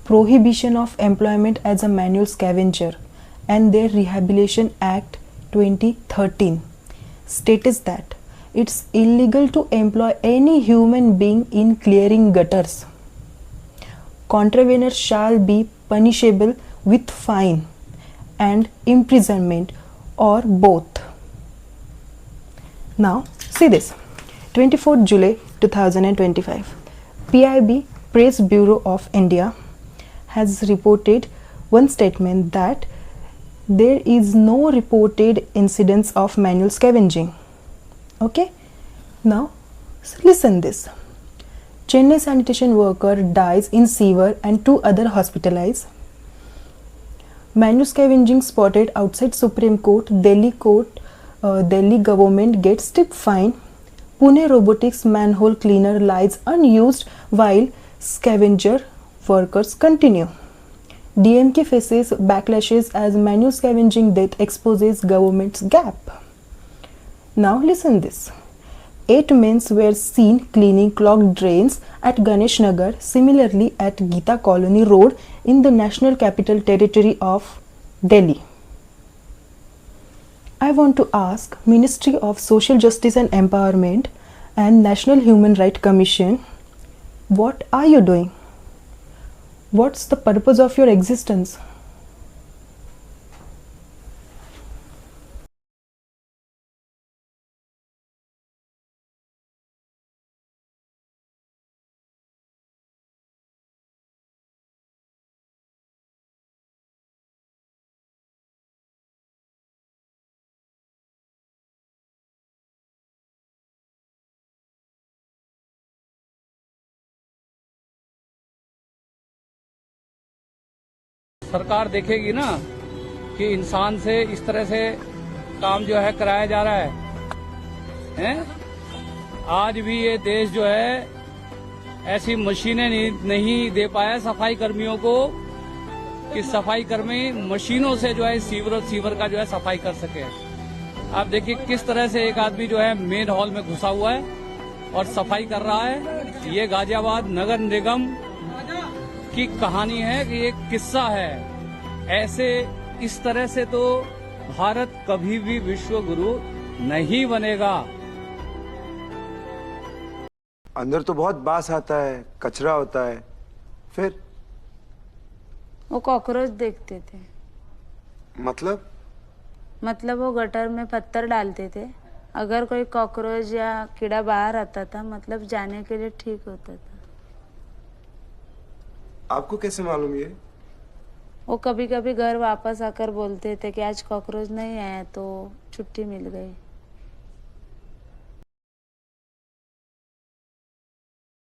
Prohibition of Employment as a Manual Scavenger and their Rehabilitation Act 2013 states that it's illegal to employ any human being in clearing gutters. Contraveners shall be punishable with fine and imprisonment or both. Now see this. 24th July 2025, PIB Press Bureau of India has reported one statement that there is no reported incidence of manual scavenging. Okay, now listen this. Chennai sanitation worker dies in sewer and 2 other hospitalized. Manual scavenging spotted outside Supreme Court. Delhi government gets stiff fine. Pune robotics manhole cleaner lies unused while scavenger workers continue. DMK faces backlashes as manual scavenging death exposes government's gap. Now listen this. 8 men were seen cleaning clogged drains at Ganesh Nagar, similarly at Gita Colony Road in the National Capital Territory of Delhi. I want to ask Ministry of Social Justice and Empowerment and National Human Rights Commission, what are you doing? What's the purpose of your existence? सरकार देखेगी ना कि इंसान से इस तरह से काम जो है कराया जा रहा है? आज भी ये देश जो है ऐसी मशीनें नहीं दे पाया सफाई कर्मियों को कि सफाई कर्मी मशीनों से जो है सीवर का जो है सफाई कर सके। आप देखिए किस तरह से एक आदमी जो है मेन हॉल में घुसा हुआ है और सफाई कर रहा है। ये गाजियाबाद नगर निगम की कहानी है कि एक किस्सा है। ऐसे इस तरह से तो भारत कभी भी विश्व गुरु नहीं बनेगा। अंदर तो बहुत बास आता है, कचरा होता है, फिर वो कॉकरोच देखते थे। मतलब वो गटर में पत्थर डालते थे, अगर कोई कॉकरोच या कीड़ा बाहर आता था मतलब जाने के लिए ठीक होता था। आपको कैसे मालूम ये? वो कभी कभी घर वापस आकर बोलते थे कि आज कॉकरोच नहीं आया तो छुट्टी मिल गई।